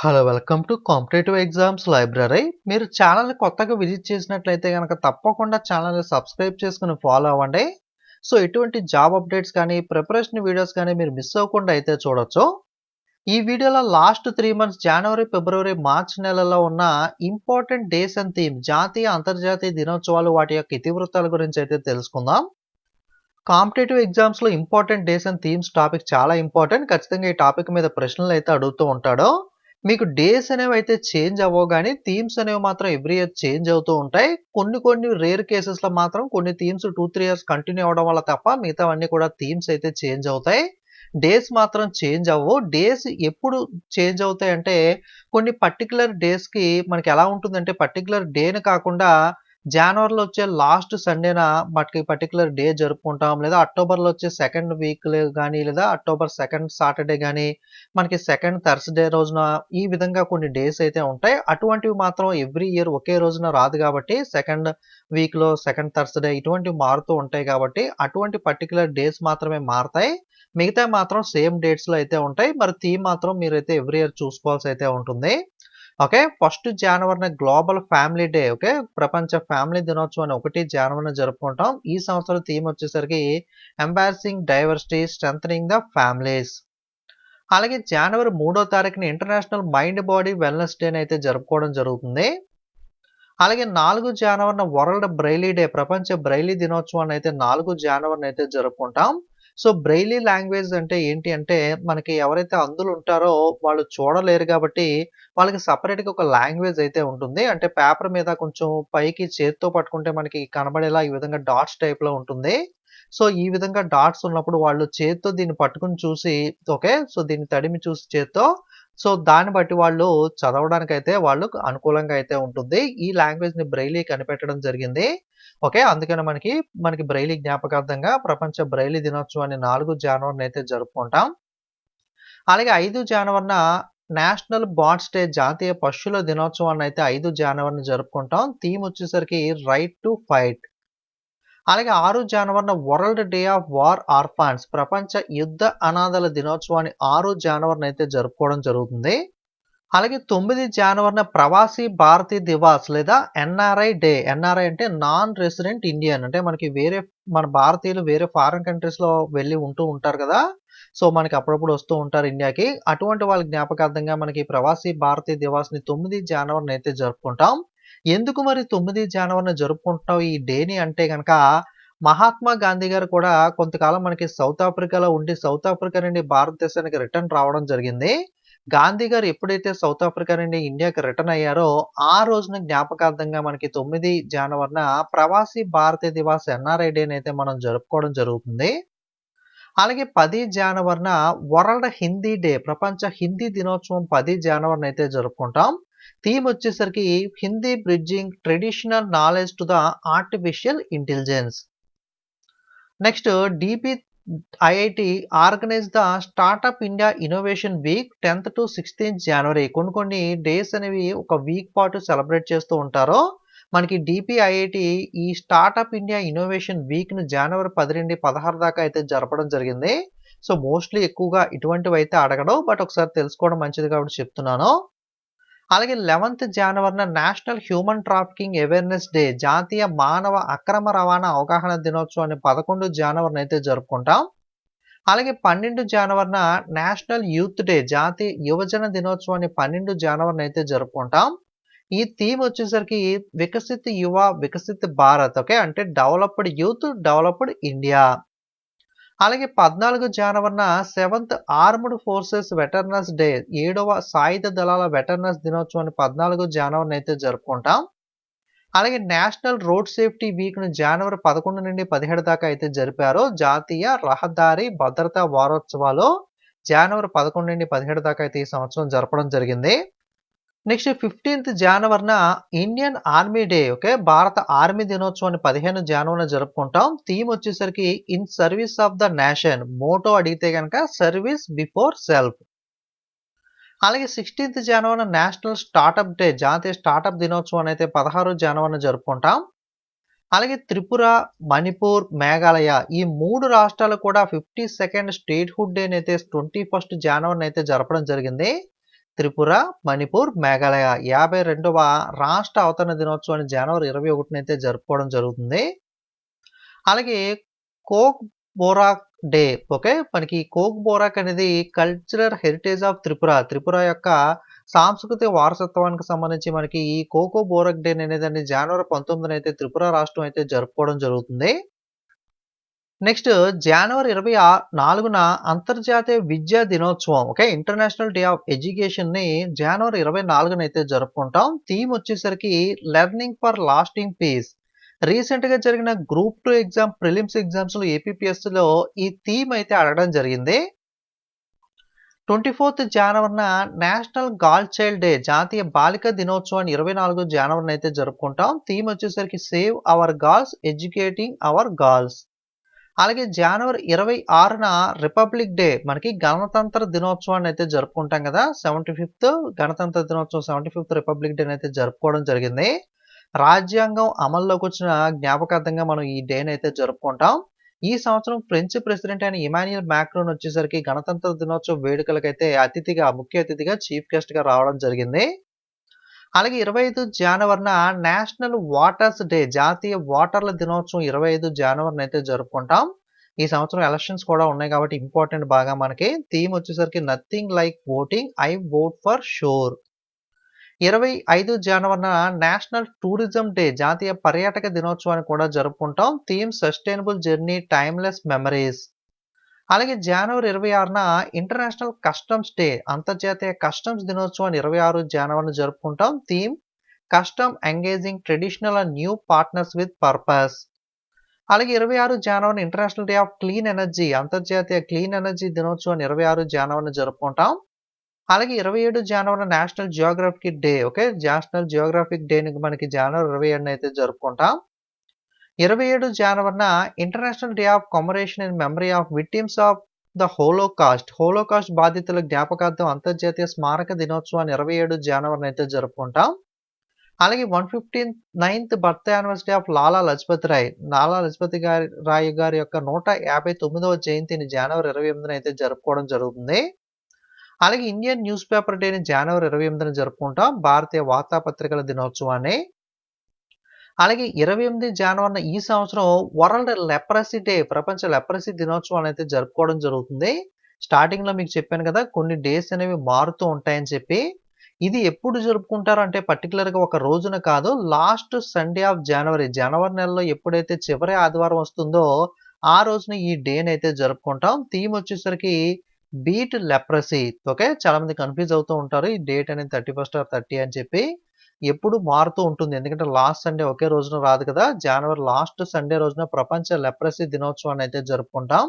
Hello welcome to competitive exams library. మీరు ఛానల్ని కొత్తగా విజిట్ చేసినట్లయితే కనుక తప్పకుండా ఛానల్ని సబ్స్క్రైబ్ చేసుకుని ఫాలో అవ్వండి. సో ఎటువంటి జాబ్ అప్డేట్స్ కానీ ప్రిపరేషన్ వీడియోస్ కానీ మీరు మిస్ అవ్వకుండా అయితే చూడొచ్చు. ఈ వీడియోలో లాస్ట్ 3 మంత్స్ జనవరి, ఫిబ్రవరి, మార్చ్ నెలల్లో ఉన్న ఇంపార్టెంట్ డేస్ అండ్ థీమ్ జాతీయ అంతర్జాతీయ దినోత్సవాలు వాటి యొక్క ఇతివృత్తాల గురించి అయితే తెలుసుకుందాం. కాంపిటేటివ్ ఎగ్జామ్స్లో important days and themes topic చాలా ఇంపార్టెంట్. ఖచ్చితంగా ఈ టాపిక్ మీద ప్రశ్నలు అయితే అడుగుతూ ఉంటాడు. మీకు డేస్ అనేవి అయితే చేంజ్ అవ్వవు గానీ, థీమ్స్ అనేవి మాత్రం ఎవ్రీ ఇయర్ చేంజ్ అవుతూ ఉంటాయి. కొన్ని రేర్ కేసెస్‌లో మాత్రం కొన్ని థీమ్స్ 2, 3 ఇయర్స్ కంటిన్యూ అవ్వడం వల్ల తప్ప మిగతావన్నీ కూడా థీమ్స్ అయితే చేంజ్ అవుతాయి. డేస్ మాత్రం చేంజ్ అవ్వవు. డేస్ ఎప్పుడు చేంజ్ అవుతాయంటే, కొన్ని పర్టిక్యులర్ డేస్‌కి మనకి ఎలా ఉంటుందంటే, పర్టిక్యులర్ డేని కాకుండా జనవరిలో వచ్చే లాస్ట్ సండేన మనకి పర్టిక్యులర్ డే జరుపుకుంటాం. లేదా అక్టోబర్‌లో వచ్చే సెకండ్ వీక్‌లో గానీ, లేదా అక్టోబర్ సెకండ్ సాటర్‌డే గానీ, మనకి సెకండ్ థర్స్‌డే రోజున ఈ విధంగా కొన్ని డేస్ అయితే ఉంటాయి. అటువంటివి మాత్రం ఎవ్రీ ఇయర్ ఒకే రోజున రాదు కాబట్టి, సెకండ్ వీక్‌లో సెకండ్ థర్స్‌డే ఇటువంటివి మారుతూ ఉంటాయి కాబట్టి, అటువంటి పర్టిక్యులర్ డేస్ మాత్రమే మారతాయి. మిగతావి మాత్రం సేమ్ డేట్స్‌లో అయితే ఉంటాయి. మరి థీమ్ మాత్రం మీరైతే ఎవ్రీ ఇయర్ చూసుకోవాల్సి అయితే ఉంటుంది. ఓకే. ఫస్ట్ జనవరిన గ్లోబల్ ఫ్యామిలీ డే. ఓకే. ప్రపంచ ఫ్యామిలీ దినోత్సవాన్ని 1 జనవరిన జరుపుకుంటాం. ఈ సంవత్సరం థీమ్ వచ్చేసరికి embracing diversity strengthening the families. అలాగే జనవరి 3వ తారీఖున international mind body wellness day అయితే జరుపుకోవడం జరుగుతుంది. అలాగే 4 జనవరిన వరల్డ్ బ్రైలీ డే ప్రపంచ బ్రైలీ దినోత్సవాన్ని అయితే 4 జనవరిన అయితే జరుపుకుంటాం. సో బ్రైలీ లాంగ్వేజ్ అంటే ఏంటి అంటే మనకి ఎవరైతే అంధులు ఉంటారో వాళ్ళు చూడలేరు కాబట్టి వాళ్ళకి సెపరేట్‌గా ఒక లాంగ్వేజ్ అయితే ఉంటుంది. అంటే పేపర్ మీద కొంచెం పైకి చేత్తో పట్టుకుంటే మనకి కనబడేలా ఈ విధంగా డాట్స్ టైప్‌లో ఉంటుంది. సో ఈ విధంగా డాట్స్ ఉన్నప్పుడు వాళ్ళు చేత్తో దీన్ని పట్టుకొని చూసి ఓకే. సో దీన్ని తడిమి చూసి చేత్తో సో దాన్ని బట్టి వాళ్ళు చదవడానికైతే వాళ్ళకు అనుకూలంగా అయితే ఉంటుంది. ఈ లాంగ్వేజ్‌ని బ్రైలీ కనిపెట్టడం జరిగింది. ఓకే. అందుకని మనకి బ్రైలీ జ్ఞాపకార్థంగా ప్రపంచ బ్రైలీ దినోత్సవాన్ని 4 జనవరిన అయితే జరుపుకుంటాం. అలాగే 5 జనవరిన నేషనల్ బర్డ్స్ డే జాతీయ పశువుల దినోత్సవాన్ని అయితే 5 జనవరిన జరుపుకుంటాం. థీమ్ వచ్చేసరికి రైట్ టు ఫైట్. అలాగే 6 జనవరిన world day of war orphans ప్రపంచ యుద్ధ అనాథల దినోత్సవాన్ని 6 జనవరిన అయితే జరుపుకోవడం జరుగుతుంది. అలాగే 9 జనవరిన ప్రవాసీ భారతీయ దివాస్ లేదా ఎన్ఆర్ఐ డే. ఎన్ఆర్ఐ అంటే నాన్ రెసిడెంట్ ఇండియన్. అంటే మనకి మన భారతీయులు వేరే ఫారిన్ కంట్రీస్‌లో వెళ్లి ఉంటూ ఉంటారు కదా! సో మనకి అప్పుడప్పుడు వస్తూ ఉంటారు ఇండియాకి. అటువంటి వాళ్ళ జ్ఞాపకార్థంగా మనకి ప్రవాసీ భారతీయ దివాస్‌ని 9 జనవరిన అయితే జరుపుకుంటాం. ఎందుకు మరి 9 జనవరిన జరుపుకుంటున్నాం ఈ డేని అంటే గనక మహాత్మా గాంధీ గారు కూడా కొంతకాలం మనకి సౌత్ ఆఫ్రికాలో ఉండి సౌత్ ఆఫ్రికా నుండి భారతదేశానికి రిటర్న్ రావడం జరిగింది. గాంధీ గారు ఎప్పుడైతే సౌత్ ఆఫ్రికా నుండి ఇండియాకి రిటర్న్ అయ్యారో, ఆ రోజున జ్ఞాపకార్థంగా మనకి 9 జనవరిన ప్రవాసీ భారతీయ దివాస్ ఎన్ఆర్ఐ డేనైతే మనం జరుపుకోవడం జరుగుతుంది. అలాగే 10 జనవరిన వరల్డ్ హిందీ డే ప్రపంచ హిందీ దినోత్సవం 10 జనవరిన అయితే జరుపుకుంటాం. థీమ్ వచ్చేసరికి Hindi bridging traditional knowledge to the artificial intelligence. Next DPIIT organise the startup India innovation week 10th to 16th జనవరి. కొన్ని డేస్ అనేవి ఒక వీక్ పాటు సెలబ్రేట్ చేస్తూ ఉంటారు. మనకి DPIIT ఈ స్టార్టప్ ఇండియా ఇన్నోవేషన్ వీక్‌ని జనవరి 10 నుండి 16 దాకా అయితే జరపడం జరిగింది. సో మోస్ట్‌లీ ఎక్కువగా ఇటువంటివైతే అడగడు. బట్ ఒకసారి తెలుసుకోవడం మంచిది కాబట్టి చెప్తున్నాను. అలాగే 11th జనవరిన national human trafficking awareness day జాతీయ మానవ అక్రమ రవాణా అవగాహన దినోత్సవాన్ని 11 జనవరిన అయితే జరుపుకుంటాం. అలాగే 12 జనవరిన నేషనల్ యూత్ డే జాతీయ యువజన దినోత్సవాన్ని 12 జనవరిన అయితే జరుపుకుంటాం. ఈ థీమ్ వచ్చేసరికి వికసిత్ యువ వికసిత్ భారత్. ఓకే. అంటే డెవలప్డ్ యూత్ డెవలప్డ్ ఇండియా. అలాగే 14 జనవరిన 7th ఆర్మ్డ్ ఫోర్సెస్ వెటరనస్ డే 7వ సాయుధ దళాల వెటరనస్ దినోత్సవాన్ని 14 జనవరిన అయితే జరుపుకుంటాం. అలాగే నేషనల్ రోడ్ సేఫ్టీ వీక్‌ను జనవరి 11 నుండి 17 దాకా అయితే జరిపారు. జాతీయ రహదారి భద్రతా వారోత్సవాలు జనవరి 11 నుండి 17 దాకా అయితే ఈ సంవత్సరం జరపడం జరిగింది. నెక్స్ట్ 15th జనవరిన ఇండియన్ ఆర్మీ డే. ఓకే. భారత ఆర్మీ దినోత్సవాన్ని 15 జనవరిన జరుపుకుంటాం. థీమ్ వచ్చేసరికి in service of the nation. Motto అడిగితే గనక సర్వీస్ బిఫోర్ సెల్ఫ్. అలాగే 16th జనవరిన నేషనల్ స్టార్టప్ డే జాతీయ స్టార్టప్ దినోత్సవాన్ని అయితే 16 జనవరిన జరుపుకుంటాం. అలాగే త్రిపుర, మణిపూర్, మేఘాలయ ఈ 3 రాష్ట్రాలు కూడా 52nd స్టేట్‌హుడ్ డేని అయితే 21st జనవరిన అయితే జరపడం జరిగింది. త్రిపుర, మణిపూర్, మేఘాలయ 52వ రాష్ట్ర అవతరణ దినోత్సవాన్ని జనవరి 21న అయితే జరుపుకోవడం జరుగుతుంది. అలాగే కోక్ బోరాక్ డే. ఓకే, మనకి కోక్ బోరాక్ అనేది cultural heritage of Tripura. Tripura యొక్క సాంస్కృతిక వారసత్వానికి సంబంధించి మనకి ఈ కోకో బోరక్ డే అనేదాన్ని జనవరి 19న అయితే త్రిపుర రాష్ట్రం అయితే జరుపుకోవడం జరుగుతుంది. నెక్స్ట్ జనవరి 24న అంతర్జాతీయ విద్యా దినోత్సవం. Okay, international day of education ని జనవరి 24న అయితే జరుపుకుంటాం. థీమ్ వచ్చేసరికి learning for lasting peace. Recent గా జరిగిన గ్రూప్ 2 ఎగ్జామ్ ప్రిలిమ్స్ ఎగ్జామ్స్ లో ఏపీపీఎస్ లో ఈ థీమ్ అయితే అడగడం జరిగింది. 24th జనవరిన నేషనల్ గర్ల్ చైల్డ్ డే, జాతీయ బాలిక దినోత్సవాన్ని 24 జనవరిన అయితే జరుపుకుంటాం. థీమ్ వచ్చేసరికి save our girls, educating our girls. అలాగే జనవరి 26న రిపబ్లిక్ డే, మనకి గణతంత్ర దినోత్సవాన్ని అయితే జరుపుకుంటాం కదా. 75th గణతంత్ర దినోత్సవం, 75th రిపబ్లిక్ డే అయితే జరుపుకోవడం జరిగింది. రాజ్యాంగం అమల్లోకి వచ్చిన జ్ఞాపకార్థంగా మనం ఈ డేని అయితే జరుపుకుంటాం. ఈ సంవత్సరం ఫ్రెంచ్ ప్రెసిడెంట్ అయిన ఇమాన్యుయల్ మ్యాక్రోన్ వచ్చేసరికి గణతంత్ర దినోత్సవ వేడుకలకైతే ముఖ్య అతిథిగా చీఫ్ గెస్ట్ గా రావడం జరిగింది. అలాగే 25 జనవరిన నేషనల్ వాటర్స్ డే, జాతీయ వాటర్ల దినోత్సవం 25 జనవరిన అయితే జరుపుకుంటాం. ఈ సంవత్సరం ఎలక్షన్స్ కూడా ఉన్నాయి కాబట్టి ఇంపార్టెంట్ బాగా మనకి. థీమ్ వచ్చేసరికి nothing like voting, I vote for sure. 25 జనవరిన నేషనల్ టూరిజం డే, జాతీయ పర్యాటక దినోత్సవాన్ని కూడా జరుపుకుంటాం. Theme sustainable journey, timeless memories. అలాగే జనవరి 26న ఇంటర్నేషనల్ కస్టమ్స్ డే, అంతర్జాతీయ కస్టమ్స్ దినోత్సవాన్ని 26 జనవరిన జరుపుకుంటాం. Theme custom engaging traditional and new partners with purpose. అలాగే 26 జనవరిన international day of clean energy, అంతర్జాతీయ క్లీన్ ఎనర్జీ దినోత్సవాన్ని 26 జనవరిన జరుపుకుంటాం. అలాగే 27 జనవరిన national geographic day. Okay, national geographic day మనకి జనవరి 27న అయితే జరుపుకుంటాం. 27 జనవరిన international day of commemoration in memory of victims of the holocaust బాధితుల జ్ఞాపకార్థం అంతర్జాతీయ స్మారక దినోత్సవాన్ని 27 జనవరిన అయితే జరుపుకుంటాం. అలాగే 159th birth anniversary of Lala Lajpat Roy గారి యొక్క 159వ జయంతిని జనవరి 28న అయితే జరుపుకోవడం జరుగుతుంది. అలాగే ఇండియన్ న్యూస్ పేపర్ డేని జనవరి 28న జరుపుకుంటాం, భారతీయ వార్తాపత్రికల దినోత్సవాన్ని. అలాగే 28 జనవరిన ఈ సంవత్సరం వరల్డ్ లెప్రసీ డే, ప్రపంచ లెప్రసీ దినోత్సవాన్ని అయితే జరుపుకోవడం జరుగుతుంది. స్టార్టింగ్ లో మీకు చెప్పాను కదా, కొన్ని డేస్ అనేవి మారుతూ ఉంటాయని చెప్పి. ఇది ఎప్పుడు జరుపుకుంటారు అంటే పర్టికులర్ గా ఒక రోజున కాదు, లాస్ట్ సండే ఆఫ్ జనవరి నెలలో ఎప్పుడైతే చివరి ఆదివారం వస్తుందో ఆ రోజున ఈ డేని అయితే జరుపుకుంటాం. థీమ్ వచ్చేసరికి బీట్ లెప్రసీ. ఓకే, చాలా మంది కన్ఫ్యూజ్ అవుతూ ఉంటారు ఈ డేట్ అనేది 31st or 30 అని చెప్పి. ఎప్పుడు మారుతూ ఉంటుంది, ఎందుకంటే లాస్ట్ సండే ఒకే రోజున రాదు కదా. జనవరి లాస్ట్ సండే రోజున ప్రపంచ లెప్రసీ దినోత్సవాన్ని అయితే జరుపుకుంటాం.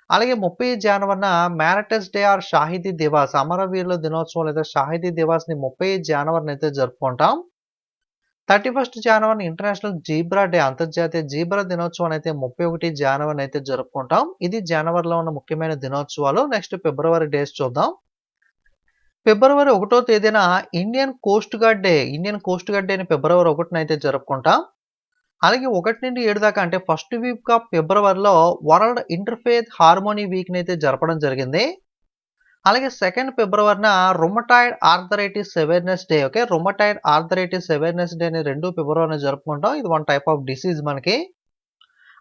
అలాగే 30 జనవరిన మ్యారటస్ డే ఆర్ షాహిదీ దివాస్, అమరవీరుల దినోత్సవం లేదా షాహిదీ దివాస్ ని 30 జనవరిన అయితే జరుపుకుంటాం. 31st జనవరిన ఇంటర్నేషనల్ జీబ్రా డే, అంతర్జాతీయ జీబ్రా దినోత్సవం అయితే 31 జనవరిన అయితే జరుపుకుంటాం. ఇది జనవరిలో ఉన్న ముఖ్యమైన దినోత్సవాలు. నెక్స్ట్ ఫిబ్రవరి డేస్ చూద్దాం. ఫిబ్రవరి 1వ తేదీన ఇండియన్ కోస్ట్ గార్డ్ డేని ఫిబ్రవరి 1న అయితే జరుపుకుంటాం. అలాగే 1 నుండి 7 దాకా అంటే ఫస్ట్ వీక్ ఆఫ్ ఫిబ్రవరిలో వరల్డ్ ఇంటర్ఫేత్ హార్మోనీ వీక్ ని అయితే జరపడం జరిగింది. అలాగే 2nd ఫిబ్రవరిన rheumatoid arthritis awareness day. Okay, rheumatoid arthritis awareness day ని 2 ఫిబ్రవరిన జరుపుకుంటాం. ఇది వన్ టైప్ ఆఫ్ డిసీజ్ మనకి.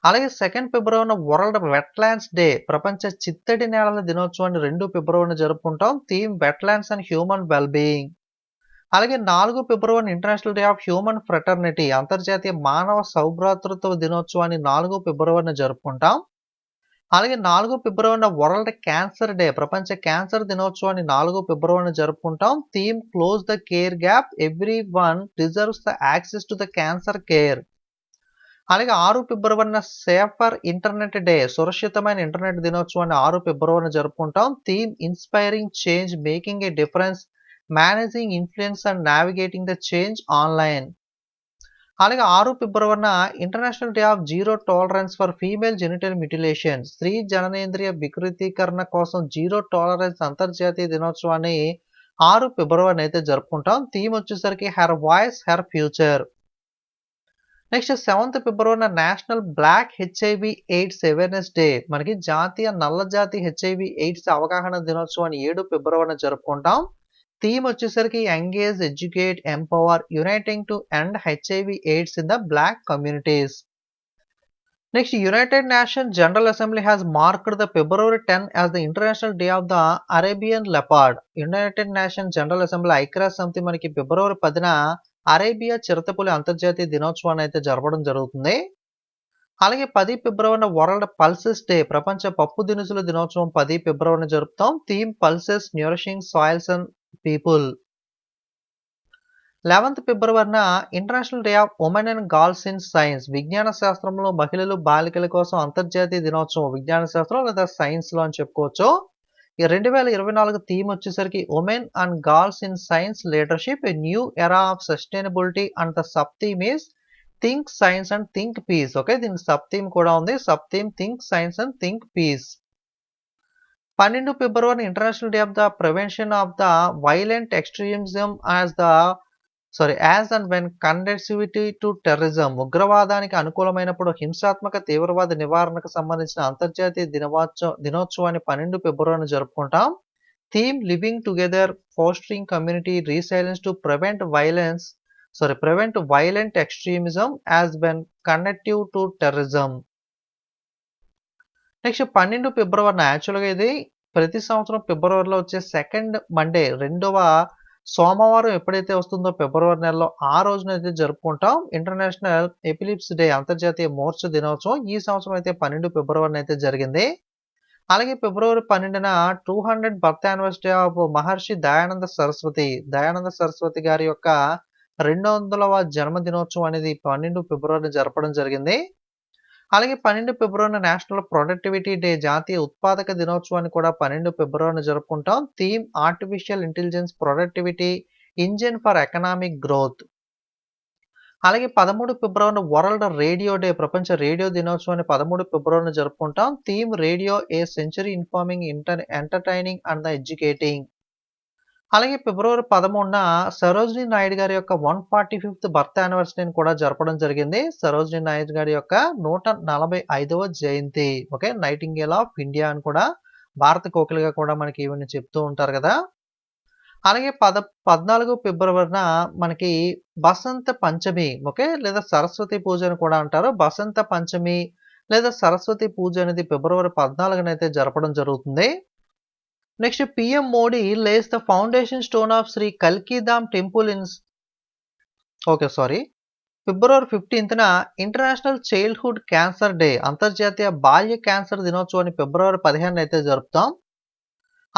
అలాగే 2nd ఫిబ్రవరిన వరల్డ్ వెట్లాండ్స్ డే, ప్రపంచ చిత్తడి నేలల దినోత్సవాన్ని 2 ఫిబ్రవరిన జరుపుకుంటాం. Theme wetlands and human wellbeing. అలాగే 4 ఫిబ్రవరిన international day of human fraternity, అంతర్జాతీయ మానవ సౌభ్రాతృత్వ దినోత్సవాన్ని 4 ఫిబ్రవరిన జరుపుకుంటాం. అలాగే 4 ఫిబ్రవరిన వరల్డ్ క్యాన్సర్ డే, ప్రపంచ క్యాన్సర్ దినోత్సవాన్ని 4 ఫిబ్రవరిన జరుపుకుంటాం. Theme close the care gap, every one deserves the access to the cancer care. అలాగే 6 ఫిబ్రవరిన సేఫర్ ఇంటర్నెట్ డే, సురక్షితమైన ఇంటర్నెట్ దినోత్సవాన్ని 6 ఫిబ్రవరిన జరుపుకుంటాం. Theme inspiring change, making a difference, managing influence and navigating the change online. అలాగే 6 ఫిబ్రవరిన international day of zero tolerance for female genital mutilation, స్త్రీ జననేంద్రియ వికృతీకరణ కోసం జీరో టాలరెన్స్ అంతర్జాతీయ దినోత్సవాన్ని 6 ఫిబ్రవరిని అయితే జరుపుకుంటాం. థీమ్ వచ్చేసరికి her voice her future. Next 7th ఫిబ్రవరిన national black HIV AIDS awareness day, మనకి జాతీయ నల్లజాతి హెచ్ఐవి ఎయిడ్స్ అవగాహన దినోత్సవాన్ని 7 ఫిబ్రవరిన జరుపుకుంటాం. థీమ్ వచ్చేసరికి engage, educate, empower, uniting to end HIV AIDS in the black communities. Next, united nation general assembly has marked the February 10 as the international day of the Arabian leopard. United nation general assembly ఐక్యరాజ్య సమితి మనకి ఫిబ్రవరి 10న Arabia చిరుతపులి అంతర్జాతీయ దినోత్సవాన్ని అయితే జరపడం జరుగుతుంది. అలాగే 10 ఫిబ్రవరిన వరల్డ్ పల్సెస్ డే, ప్రపంచ పప్పు దినుసుల దినోత్సవం 10 ఫిబ్రవరిన జరుపుతాం. Theme pulses nourishing soils and people. 11th ఫిబ్రవరిన international day of women and girls in science, విజ్ఞాన శాస్త్రంలో మహిళలు బాలికల కోసం అంతర్జాతీయ దినోత్సవం, విజ్ఞాన శాస్త్రం లేదా సైన్స్లో అని చెప్పుకోవచ్చు. ఈ 2024 థీమ్ వచ్చేసరికి women and girls in science leadership, a new era of sustainability and the sub theme is think science and think peace. Okay, దీనికి సబ్ థీమ్ కూడా ఉంది. Sub theme think science and think peace. 12 ఫిబ్రవరి international day of the prevention of the violent extremism as and when conducive to terrorism, ఉగ్రవాదానికి అనుకూలమైనప్పుడు హింసాత్మక తీవ్రవాద నివారణకు సంబంధించిన అంతర్జాతీయ దినోత్సవాన్ని 12 ఫిబ్రవరిని జరుపుకుంటాం. Theme living together, fostering community resilience to prevent violent extremism as when connective to terrorism. Next 12 ఫిబ్రవరిన యాక్చువల్గా ఇది ప్రతి సంవత్సరం ఫిబ్రవరిలో వచ్చే సెకండ్ మండే, రెండవ సోమవారం ఎప్పుడైతే వస్తుందో ఫిబ్రవరి నెలలో ఆ రోజున అయితే జరుపుకుంటాం ఇంటర్నేషనల్ ఎపిలిప్స్ డే, అంతర్జాతీయ మూర్ఛ దినోత్సవం. ఈ సంవత్సరం అయితే 12 ఫిబ్రవరిన అయితే జరిగింది. అలాగే ఫిబ్రవరి 12న 200 బర్త్ యానివర్సరీ ఆఫ్ మహర్షి దయానంద సరస్వతి గారి యొక్క 200వ జన్మదినోత్సవం అనేది 12 ఫిబ్రవరిన జరపడం జరిగింది. అలాగే 12 ఫిబ్రవరిన నేషనల్ ప్రొడక్టివిటీ డే, జాతీయ ఉత్పాదక దినోత్సవాన్ని కూడా 12 ఫిబ్రవరిన జరుపుకుంటాం. Theme artificial intelligence productivity engine for economic growth. అలాగే 13 ఫిబ్రవరిన వరల్డ్ రేడియో డే, ప్రపంచ రేడియో దినోత్సవాన్ని 13 ఫిబ్రవరిన జరుపుకుంటాం. Theme radio a century informing, entertaining and the educating. అలాగే ఫిబ్రవరి 13న సరోజినీ నాయుడు గారి యొక్క 145th బర్త్ యానివర్సరీని కూడా జరపడం జరిగింది. సరోజినీ నాయుడు గారి యొక్క 145వ జయంతి. ఓకే, నైటింగేల్ ఆఫ్ ఇండియా అని కూడా, భారత కోకిలగా కూడా మనకి ఇవన్నీ చెప్తూ ఉంటారు కదా. అలాగే 14 ఫిబ్రవరిన మనకి బసంత పంచమి, ఓకే, లేదా సరస్వతి పూజ అని కూడా అంటారు. బసంత పంచమి లేదా సరస్వతి పూజ అనేది ఫిబ్రవరి 14న అయితే జరపడం జరుగుతుంది. Next, PM Modi lays the foundation stone of Shri Kalkidham temple ఫిబ్రవరి 15న ఇంటర్నేషనల్ చైల్డ్హుడ్ క్యాన్సర్ డే, అంతర్జాతీయ బాల్య క్యాన్సర్ దినోత్సవాన్ని ఫిబ్రవరి 15న అయితే జరుపుతాం.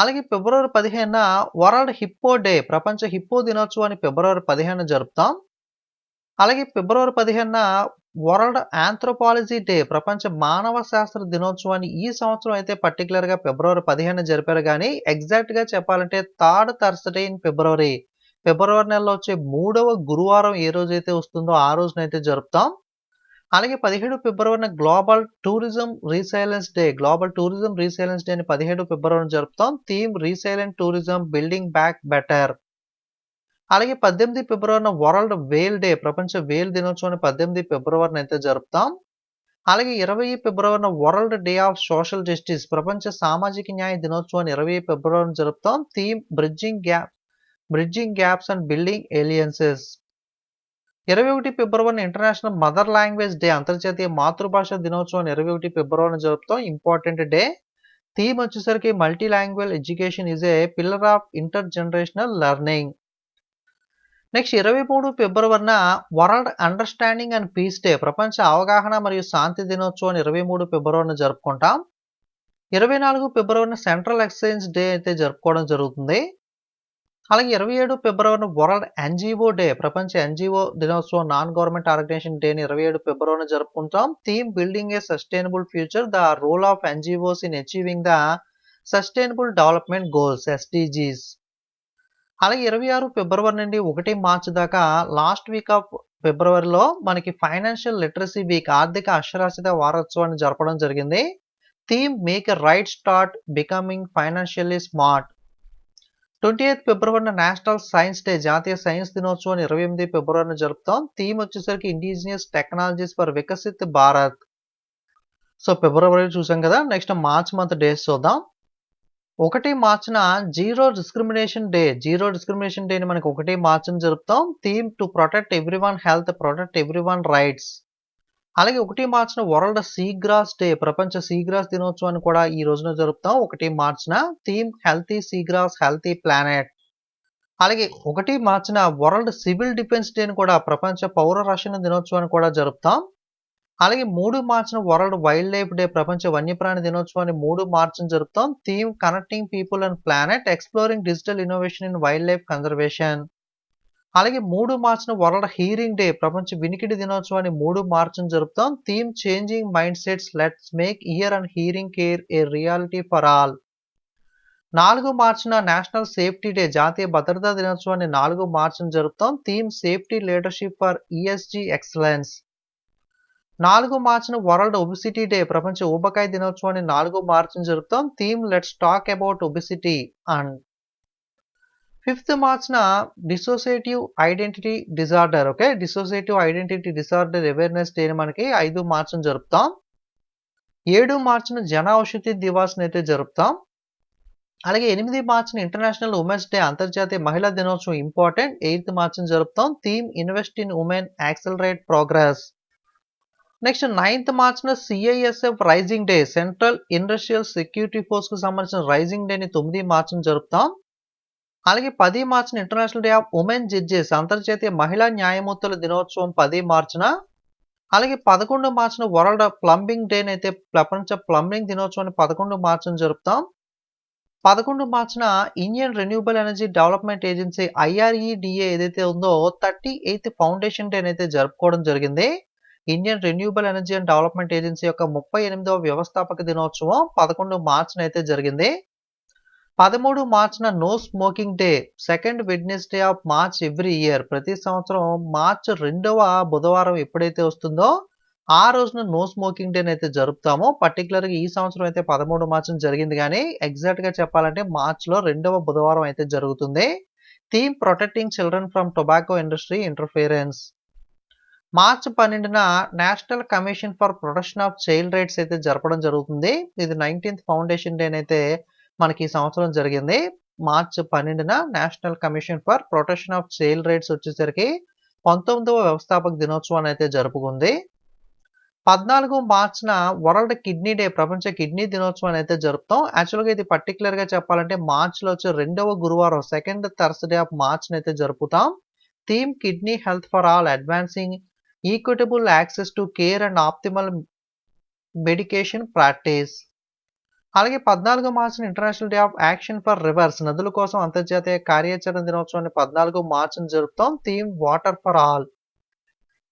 అలాగే ఫిబ్రవరి 15న వరల్డ్ హిప్పో డే, ప్రపంచ హిప్పో దినోత్సవాన్ని ఫిబ్రవరి 15న జరుపుతాం. అలాగే ఫిబ్రవరి 15న వరల్డ్ ఆంథ్రోపాలజీ డే, ప్రపంచ మానవ శాస్త్ర దినోత్సవాన్ని ఈ సంవత్సరం అయితే పర్టికులర్గా ఫిబ్రవరి 15న జరిపారు. కానీ ఎగ్జాక్ట్గా చెప్పాలంటే థర్డ్ థర్స్డే ఇన్ ఫిబ్రవరి నెలలో వచ్చే 3వ గురువారం ఏ రోజైతే వస్తుందో ఆ రోజునైతే జరుపుతాం. అలాగే 17 ఫిబ్రవరిన గ్లోబల్ టూరిజం రీసైలెన్స్ డే అని 17 ఫిబ్రవరిన జరుపుతాం. Theme resilient tourism building back better. అలాగే 18 ఫిబ్రవరిన వరల్డ్ వేల్ డే, ప్రపంచ వేల్ దినోత్సవాన్ని 18 ఫిబ్రవరిన అయితే జరుపుతాం. అలాగే 20 ఫిబ్రవరిన world day of social justice, ప్రపంచ సామాజిక న్యాయ దినోత్సవాన్ని 20 ఫిబ్రవరిన జరుపుతాం. Theme bridging gaps and building alliances. 21 ఫిబ్రవరిన ఇంటర్నేషనల్ మదర్ లాంగ్వేజ్ డే, అంతర్జాతీయ మాతృభాష దినోత్సవాన్ని 21 ఫిబ్రవరిన జరుపుతాం. Important day. థీమ్ వచ్చేసరికి multi language education is a pillar of intergenerational learning. Next 23 ఫిబ్రవరిన world understanding and peace day, ప్రపంచ అవగాహన మరియు శాంతి దినోత్సవాన్ని 23 ఫిబ్రవరిన జరుపుకుంటాం. 24 ఫిబ్రవరిన సెంట్రల్ ఎక్స్చేంజ్ డే అయితే జరుపుకోవడం జరుగుతుంది. అలాగే 27 ఫిబ్రవరిన వరల్డ్ ఎన్జిఓ డే, ప్రపంచ ఎన్జిఓ దినోత్సవం, నాన్ గవర్నమెంట్ ఆర్గనైజేషన్ డేని 27 ఫిబ్రవరిన జరుపుకుంటాం. Theme building a sustainable future, the role of NGOs in achieving the sustainable development goals, SDGs. అలాగే 26 ఫిబ్రవరి నుండి 1 మార్చి దాకా లాస్ట్ వీక్ ఆఫ్ ఫిబ్రవరిలో మనకి ఫైనాన్షియల్ లిటరసీ వీక్, ఆర్థిక అక్షరాస్యత వారోత్సవాన్ని జరపడం జరిగింది. Theme make a right start becoming financially smart. 28 ఫిబ్రవరిన నేషనల్ సైన్స్ డే, జాతీయ సైన్స్ దినోత్సవాన్ని 28 ఫిబ్రవరిన జరుపుతాం. థీమ్ వచ్చేసరికి indigenous technologies for Viksit Bharat. So ఫిబ్రవరి చూసాం కదా. నెక్స్ట్ మార్చ్ మంత్ డేస్ చూద్దాం. 1 మార్చిన zero discrimination day. Zero discrimination డేని మనకి 1 మార్చిన జరుపుతాం. Theme to protect everyone health, protect everyone rights. అలాగే 1 మార్చిన వరల్డ్ సీ గ్రాస్ డే. ప్రపంచ సీ గ్రాస్ దినోత్సవాన్ని కూడా ఈ రోజున జరుపుతాం. 1 మార్చిన theme healthy sea grass, healthy planet. అలాగే 1 మార్చిన వరల్డ్ సివిల్ డిఫెన్స్ డేని కూడా ప్రపంచ పౌర రక్షణ దినోత్సవాన్ని కూడా జరుపుతాం. అలాగే 3 మార్చిన వరల్డ్ వైల్డ్ లైఫ్ డే. ప్రపంచ వన్యప్రాణి దినోత్సవాన్ని 3 మార్చిన జరుపుతాం. Theme connecting people and planet, exploring digital innovation in wildlife conservation. అలాగే 3 మార్చిన వరల్డ్ హీరింగ్ డే. ప్రపంచ వినికిడి దినోత్సవాన్ని 3 మార్చిన జరుపుతాం. Theme changing mindsets, let's make ear and hearing care a reality for all. 4 మార్చిన నేషనల్ సేఫ్టీ డే. జాతీయ భద్రతా దినోత్సవాన్ని 4 మార్చిన జరుపుతాం. Theme safety leadership for ESG excellence. 4 మార్చిన వరల్డ్ ఒబిసిటీ డే. ప్రపంచ ఊబకాయ దినోత్సవాన్ని 4 మార్చిన జరుపుతాం. Theme let's talk about obesity. And 5th మార్చిన dissociative identity disorder. Okay, dissociative identity disorder awareness డేని మనకి 5 మార్చిన జరుపుతాం. 7 మార్చిన జన ఔషధి దివాస్ అయితే జరుపుతాం. అలాగే 8 మార్చిన ఇంటర్నేషనల్ ఉమెన్స్ డే, అంతర్జాతీయ మహిళా దినోత్సవం ఇంపార్టెంట్. 8th మార్చిన జరుపుతాం. Theme invest in women, accelerate progress. Next 9th మార్చిన CISF rising day, central industrial security force కు సంబంధించిన రైజింగ్ డేని 9 మార్చిన జరుపుతాం. అలాగే 10 మార్చిన international day of women judges, అంతర్జాతీయ మహిళా న్యాయమూర్తుల దినోత్సవం 10 మార్చిన. అలాగే 11 మార్చిన వరల్డ్ ప్లంబింగ్ డేని అయితే ప్రపంచ ప్లంబింగ్ దినోత్సవాన్ని 11 మార్చిన జరుపుతాం. 11 మార్చిన Indian renewable energy development agency IREDA ఏదైతే ఉందో 38th ఫౌండేషన్ డే అయితే జరుపుకోవడం జరిగింది. Indian renewable energy and development agency యొక్క 38వ వ్యవస్థాపక దినోత్సవం 11 మార్చిన అయితే జరిగింది. 13 మార్చిన no smoking day, second Wednesday of March every year. ప్రతి సంవత్సరం మార్చ్ 2వ బుధవారం ఎప్పుడైతే వస్తుందో ఆ రోజున నో స్మోకింగ్ డేని అయితే జరుపుతాము. పర్టికులర్గా ఈ సంవత్సరం అయితే 13 మార్చిన జరిగింది, కానీ ఎగ్జాక్ట్గా చెప్పాలంటే మార్చ్లో 2వ బుధవారం అయితే జరుగుతుంది. Theme protecting children from tobacco industry interference. మార్చి 12న national commission for protection of child rights అయితే జరపడం జరుగుతుంది. ఇది 19th ఫౌండేషన్ డే అయితే మనకి ఈ సంవత్సరం జరిగింది. మార్చి 12న national commission for protection of child rights వచ్చేసరికి 19వ వ్యవస్థాపక దినోత్సవాన్ని అయితే జరుపుకుంది. 14 మార్చిన వరల్డ్ కిడ్నీ డే, ప్రపంచ కిడ్నీ దినోత్సవాన్ని అయితే జరుపుతాం. యాక్చువల్గా ఇది పర్టికులర్గా చెప్పాలంటే మార్చిలో వచ్చే 2వ గురువారం, సెకండ్ థర్స్డే ఆఫ్ మార్చ్ అయితే జరుపుతాం. Theme kidney health for all, advancing equitable access to care and optimal medication practice. అలాగే 14 మార్చిన international day of action for rivers, నదుల కోసం అంతర్జాతీయ కార్యాచరణ దినోత్సవాన్ని 14 మార్చిన జరుపుతాం. Theme water for all.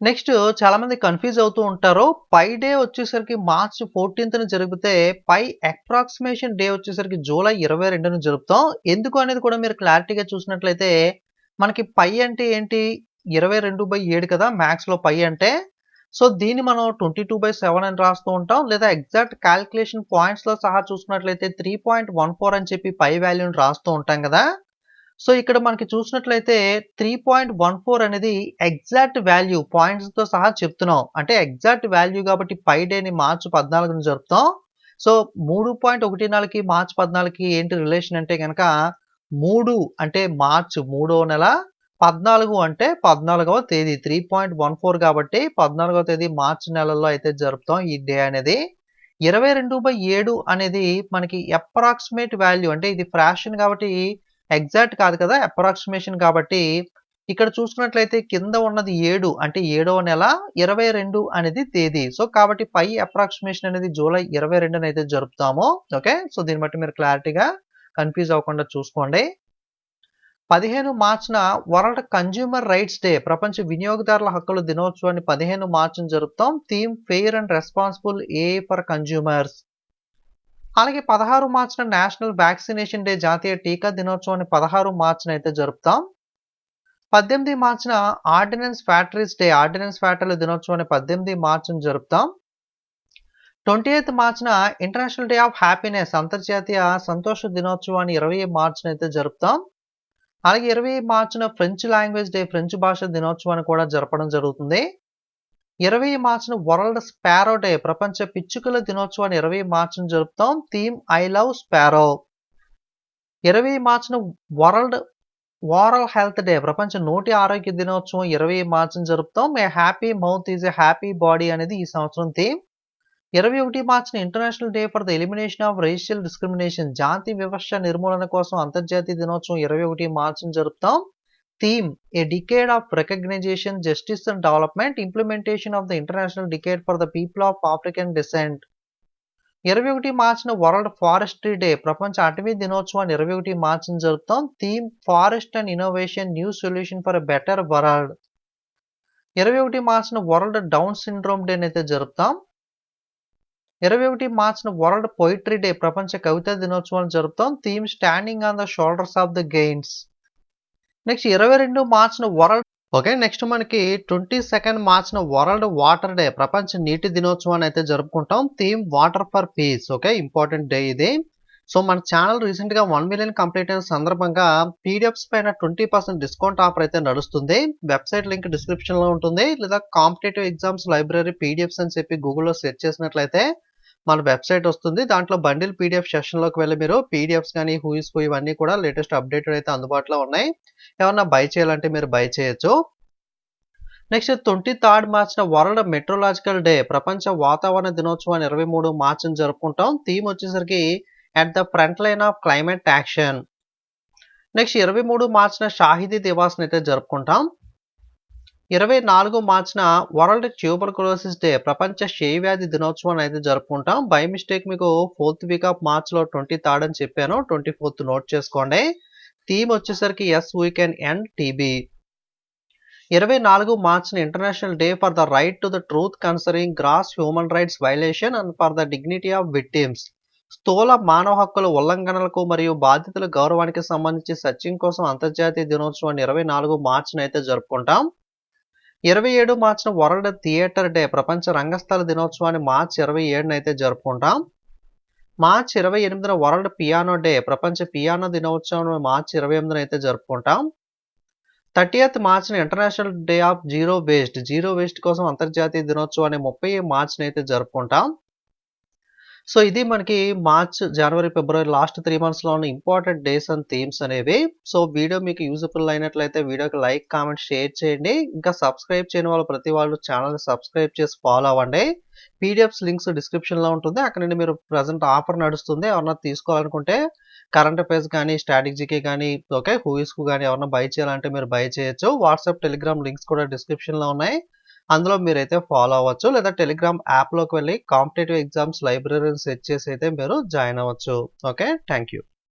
Next చాలా మంది కన్ఫ్యూజ్ అవుతూ ఉంటారు. పై డే వచ్చేసరికి మార్చ్ 14th జరిగితే పై అప్రాక్సిమేషన్ డే వచ్చేసరికి జూలై 22న జరుపుతాం. ఎందుకు అనేది కూడా మీరు క్లారిటీగా చూసినట్లయితే మనకి పై అంటే ఏంటి, 22/7 కదా మ్యాథ్స్లో పై అంటే. సో దీన్ని మనం 22/7 అని రాస్తూ ఉంటాం, లేదా ఎగ్జాక్ట్ క్యాలిక్యులేషన్ పాయింట్స్లో సహా చూసుకున్నట్లయితే 3.14 అని చెప్పి పై వాల్యూని రాస్తూ ఉంటాం కదా. సో ఇక్కడ మనకి చూసినట్లయితే 3.14 అనేది ఎగ్జాక్ట్ వాల్యూ, పాయింట్స్తో సహా చెప్తున్నాం. అంటే ఎగ్జాక్ట్ వాల్యూ కాబట్టి పై డేని మార్చి 14న జరుపుతాం. సో 3.14కి మార్చి 14కి ఏంటి రిలేషన్ అంటే కనుక 3 అంటే మార్చి 3వ నెల, 14 అంటే 14వ తేదీ. 3.14 కాబట్టి 14వ తేదీ మార్చి నెలలో అయితే జరుపుతాం ఈ డే అనేది. 22/7 అనేది మనకి అప్రాక్సిమేట్ వాల్యూ, అంటే ఇది ఫ్రాక్షన్ కాబట్టి ఎగ్జాక్ట్ కాదు కదా, అప్రాక్సిమేషన్ కాబట్టి ఇక్కడ చూసుకున్నట్లయితే కింద ఉన్నది 7 అంటే 7వ నెల, 22 అనేది తేదీ. సో కాబట్టి పై అప్రాక్సిమేషన్ అనేది జూలై 22న అయితే జరుపుతాము. ఓకే, సో దీన్ని బట్టి మీరు క్లారిటీగా కన్ఫ్యూజ్ అవ్వకుండా చూసుకోండి. 15 మార్చిన వరల్డ్ కన్జ్యూమర్ రైట్స్ డే, ప్రపంచ వినియోగదారుల హక్కుల దినోత్సవాన్ని 15 మార్చిన జరుపుతాం. Theme fair and responsible AI for consumers. అలాగే 16 మార్చిన నేషనల్ వ్యాక్సినేషన్ డే, జాతీయ టీకా దినోత్సవాన్ని 16 మార్చిన అయితే జరుపుతాం. 18 మార్చిన ఆర్డినెన్స్ ఫ్యాక్టరీస్ డే, ఆర్డినెన్స్ ఫ్యాక్టరీల దినోత్సవాన్ని 18 మార్చిన జరుపుతాం. 28 మార్చిన ఇంటర్నేషనల్ డే ఆఫ్ హ్యాపీనెస్, అంతర్జాతీయ సంతోష దినోత్సవాన్ని 20 మార్చిన అయితే జరుపుతాం. అలాగే 20 మార్చిన ఫ్రెంచ్ లాంగ్వేజ్ డే, ఫ్రెంచ్ భాష దినోత్సవాన్ని కూడా జరపడం జరుగుతుంది. 20 మార్చిన వరల్డ్ స్పారో డే, ప్రపంచ పిచ్చుకల దినోత్సవాన్ని 20 మార్చిన జరుపుతాం. Theme I love sparrow. 20 మార్చిన వరల్డ్ ఓరల్ హెల్త్ డే ప్రపంచ నోటి ఆరోగ్య దినోత్సవం 20 మార్చిన జరుపుతాం. A happy mouth is a happy body అనేది ఈ సంవత్సరం థీమ్. 21 మార్చిన international day for the elimination of racial discrimination జాతి వివక్ష నిర్మూలన కోసం అంతర్జాతీయ దినోత్సవం 21 మార్చిన జరుపుతాం. Theme a decade of recognition justice and development implementation of the international decade for the people of African descent. 21 మార్చిన వరల్డ్ ఫారెస్ట్రీ డే ప్రపంచ అటవీ దినోత్సవాన్ని 21 మార్చిన జరుపుతాం. Theme forest and innovation new solution for a better world. 21 మార్చిన world down syndrome day అయితే జరుపుతాం. 21 మార్చిన world poetry day ప్రపంచ కవితా దినోత్సవాన్ని జరుపుతాం. Theme standing on the shoulders of the giants. Next 22 మార్చిన వరల్డ్ నెక్స్ట్ మనకి 22 మార్చిన వరల్డ్ వాటర్ డే ప్రపంచ నీటి దినోత్సవాన్ని అయితే జరుపుకుంటాం. Theme water for piece. Important day ఇది. సో మన ఛానల్ రీసెంట్ గా 1 మిలియన్ కంప్లీట్ అయిన సందర్భంగా పీడిఎఫ్స్ పైన 20% డిస్కౌంట్ ఆఫర్ అయితే నడుస్తుంది. వెబ్సైట్ లింక్ డిస్క్రిప్షన్ లో ఉంటుంది, లేదా కాంపిటేటివ్ ఎగ్జామ్స్ లైబ్రరీ పీడిఎఫ్స్ అని చెప్పి గూగుల్లో సెర్చ్ చేసినట్లయితే మన వెబ్సైట్ వస్తుంది. దాంట్లో బండిల్ పీడిఎఫ్ సెషన్లోకి వెళ్ళి మీరు పీడిఎఫ్స్ కానీ హూయిస్ ఇవన్నీ కూడా లేటెస్ట్ అప్డేటెడ్ అయితే అందుబాటులో ఉన్నాయి. ఏమన్నా బై చేయాలంటే మీరు బై చేయొచ్చు. నెక్స్ట్ 23 మార్చిన వరల్డ్ మెట్రోలాజికల్ డే ప్రపంచ వాతావరణ దినోత్సవాన్ని 23 మార్చిని జరుపుకుంటాం. థీమ్ వచ్చేసరికి at the front line of climate action. Next 23 మార్చిన షాహిదీ దివాస్ని అయితే జరుపుకుంటాం. 24 మార్చిన వరల్డ్ ట్యూబర్కులోసిస్ డే ప్రపంచ క్షయవ్యాధి దినోత్సవాన్ని అయితే జరుపుకుంటాం. బై మిస్టేక్ మీకు 4th వీక్ ఆఫ్ మార్చ్లో 23rd అని చెప్పాను, 24th నోట్ చేసుకోండి. థీమ్ వచ్చేసరికి yes we can end TB. 24 మార్చిన international day for the right to the truth concerning gross human rights violation and for the dignity of victims. స్థూల మానవ హక్కుల ఉల్లంఘనలకు మరియు బాధితుల గౌరవానికి సంబంధించి సత్యం కోసం అంతర్జాతీయ దినోత్సవాన్ని 24 మార్చిన అయితే జరుపుకుంటాం. 27 మార్చిన వరల్డ్ థియేటర్ డే ప్రపంచ రంగస్థల దినోత్సవాన్ని మార్చి 27 అయితే జరుపుకుంటాం. మార్చి 28 వరల్డ్ పియానో డే ప్రపంచ పియానో దినోత్సవం మార్చి 28 అయితే జరుపుకుంటాం. 30th మార్చిన international day of zero waste కోసం అంతర్జాతీయ దినోత్సవాన్ని 30 మార్చిని అయితే జరుపుకుంటాం. సో ఇది మనకి మార్చ్, జనవరి, ఫిబ్రవరి లాస్ట్ 3 months లో ఉన్న ఇంపార్టెంట్ డేస్ అండ్ థీమ్స్ అనేవి. సో వీడియో మీకు యూజ్ఫుల్ అయినట్లయితే వీడియోకి లైక్, కామెంట్, షేర్ చేయండి. ఇంకా సబ్స్క్రైబ్ చేయని వాళ్ళు ప్రతి వాళ్ళు ఛానల్ని సబ్స్క్రైబ్ చేసి ఫాలో అవ్వండి. పీడిఎఫ్స్ లింక్స్ డిస్క్రిప్షన్లో ఉంటుంది, అక్కడ నుండి మీరు ప్రజెంట్ ఆఫర్ నడుస్తుంది. ఎవరన్నా తీసుకోవాలనుకుంటే కరెంట్ అఫైర్స్ కానీ, స్ట్రాటజీకి కానీ, హూయిస్కు కానీ ఎవరన్నా బై చేయాలంటే మీరు బై చేయొచ్చు. వాట్సాప్, టెలిగ్రామ్ లింక్స్ కూడా డిస్క్రిప్షన్లో ఉన్నాయి, అందులో మీరైతే ఫాలో అవ్వచ్చు. లేదా టెలిగ్రామ్ యాప్లోకి వెళ్ళి కాంపిటేటివ్ ఎగ్జామ్స్ లైబ్రరీని సెర్చ్ చేసి అయితే మీరు జాయిన్ అవ్వచ్చు. Thank you.